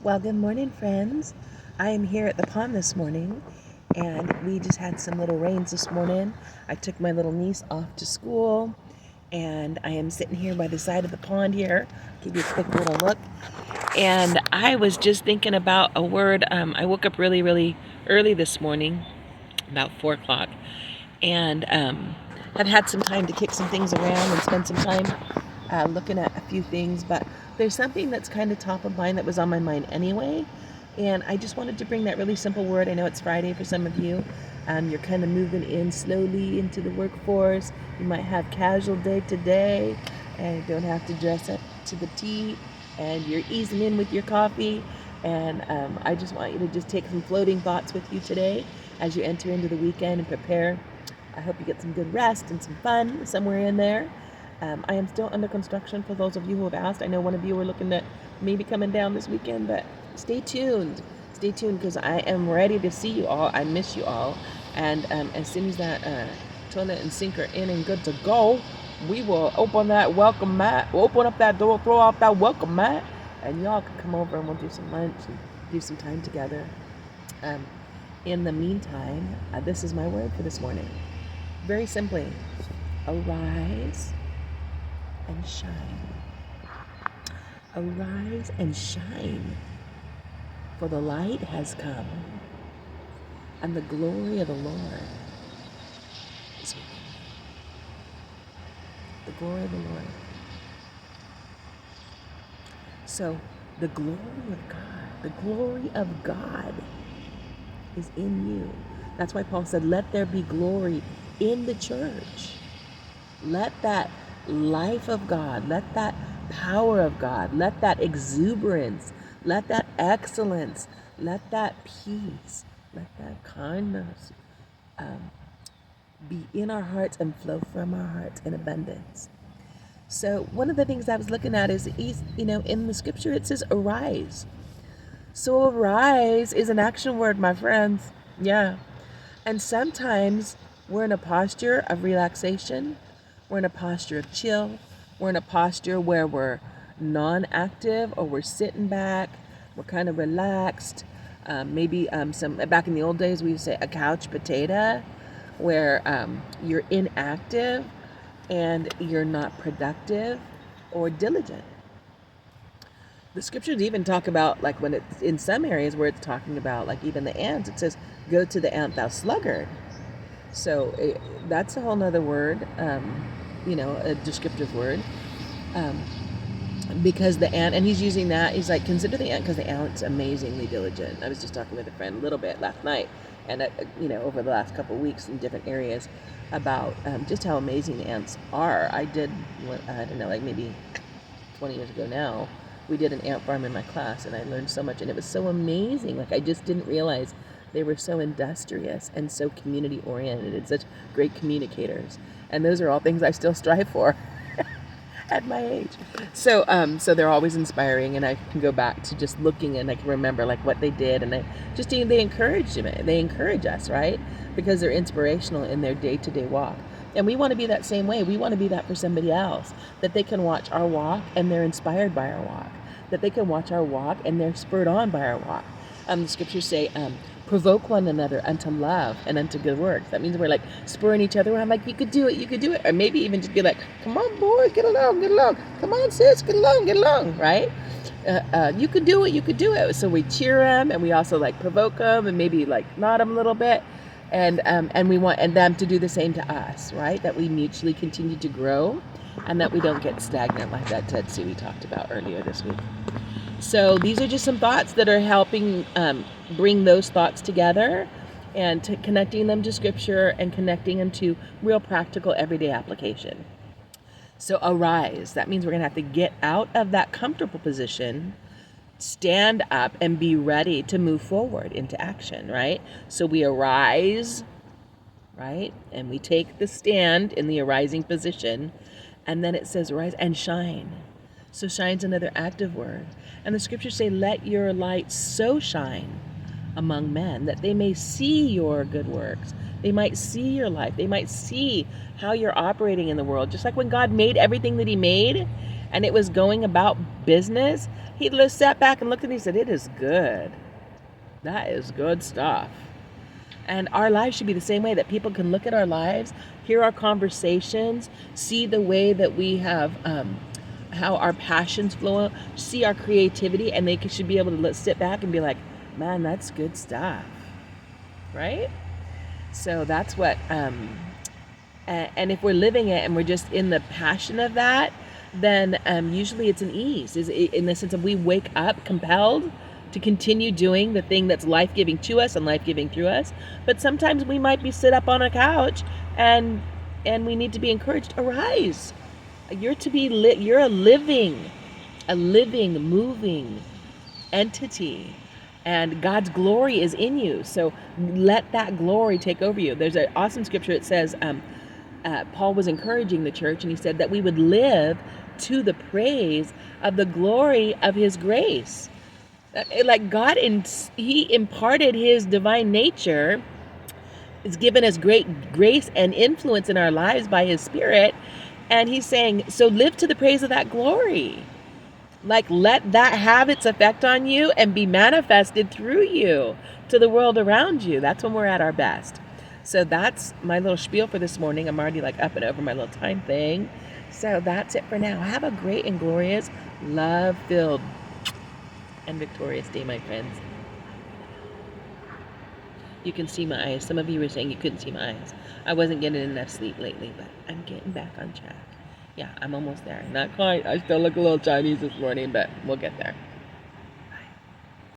Well, good morning, friends. I am here at the pond this morning, and we just had some little rains this morning. I took my little niece off to school, and I am sitting here by the side of the pond here. I'll give you a quick little look. And I was just thinking about a word. I woke up really, really early this morning, about 4 o'clock, and have had some time to kick some things around and spend some time looking at a few things. But there's something that's kind of top of mind that was on my mind anyway. And I just wanted to bring that really simple word. I know it's Friday for some of you. You're kind of moving in slowly into the workforce. You might have casual day to day and you don't have to dress up to the T, and you're easing in with your coffee. And I just want you to just take some floating thoughts with you today as you enter into the weekend and prepare. I hope you get some good rest and some fun somewhere in there. I am still under construction for those of you who have asked. I know one of you were looking at maybe coming down this weekend, but stay tuned. Stay tuned because I am ready to see you all. I miss you all. And as soon as that toilet and sink are in and good to go, we will open that welcome mat. We'll open up that door, throw out that welcome mat, and y'all can come over and we'll do some lunch and do some time together. In the meantime, this is my word for this morning. Very simply, arise and shine. Arise and shine, for the light has come, and the glory of the Lord is with you. The glory of the Lord. So, the glory of God is in you. That's why Paul said, let there be glory in the church. Let that life of God, let that power of God, let that exuberance, let that excellence, let that peace, let that kindness be in our hearts and flow from our hearts in abundance. So one of the things I was looking at is, in the scripture it says arise. So arise is an action word, my friends. Yeah. And sometimes we're in a posture of relaxation. We're in a posture of chill. We're in a posture where we're non-active, or we're sitting back. We're kind of relaxed. Maybe some back in the old days we used to say a couch potato, where you're inactive and you're not productive or diligent. The scriptures even talk about, like, when it's in some areas where it's talking about, like, even the ants, it says, go to the ant, thou sluggard. So that's a whole nother word, a descriptive word, because the ant, and he's using that, he's like, consider the ant, because the ant's amazingly diligent. I was just talking with a friend a little bit last night, and over the last couple of weeks in different areas, about just how amazing the ants are. I did, I don't know, like maybe 20 years ago now, we did an ant farm in my class, and I learned so much, and it was so amazing. Like, I just didn't realize they were so industrious and so community oriented and such great communicators. And those are all things I still strive for at my age. So they're always inspiring, and I can go back to just looking, and I can remember like what they did, and they encourage me. They encourage us, right? Because they're inspirational in their day-to-day walk. And we want to be that same way. We want to be that for somebody else, that they can watch our walk and they're inspired by our walk, that they can watch our walk and they're spurred on by our walk. The scriptures say, provoke one another unto love and unto good works. That means we're like spurring each other on, like, you could do it. Or maybe even just be like, come on, boy, get along. Come on, sis, get along, right? You could do it. So we cheer them, and we also like provoke them, and maybe like nod them a little bit. And we want them to do the same to us, right? That we mutually continue to grow, and that we don't get stagnant like that Tetsu we talked about earlier this week. So these are just some thoughts that are helping bring those thoughts together, and connecting them to scripture and connecting them to real practical everyday application. So arise. That means we're going to have to get out of that comfortable position, stand up, and be ready to move forward into action, right? So we arise, right? And we take the stand in the arising position. And then it says arise and shine. So shine's another active word. And the scriptures say, let your light so shine among men that they may see your good works. They might see your life. They might see how you're operating in the world. Just like when God made everything that he made, and it was going about business, he just sat back and looked at me and said, "It is good. That is good stuff." And our lives should be the same way, that people can look at our lives, hear our conversations, see the way that we have, how our passions flow, see our creativity, and they should be able to sit back and be like, man, that's good stuff, right? So that's what, and if we're living it and we're just in the passion of that, then usually it's an ease, is in the sense of we wake up compelled to continue doing the thing that's life-giving to us and life-giving through us. But sometimes we might be sit up on a couch and we need to be encouraged, arise. You're to be you're a living, moving entity, and God's glory is in you. So let that glory take over you. There's an awesome scripture. It says, Paul was encouraging the church, and he said that we would live to the praise of the glory of his grace. Like God, he imparted his divine nature. It's given us great grace and influence in our lives by his Spirit. And he's saying, so live to the praise of that glory. Like, let that have its effect on you and be manifested through you to the world around you. That's when we're at our best. So that's my little spiel for this morning. I'm already like up and over my little time thing. So that's it for now. Have a great and glorious, love-filled, and victorious day, my friends. You can see my eyes. Some of you were saying you couldn't see my eyes. I wasn't getting enough sleep lately, but I'm getting back on track. Yeah, I'm almost there. Not quite. I still look a little Chinese this morning, but we'll get there.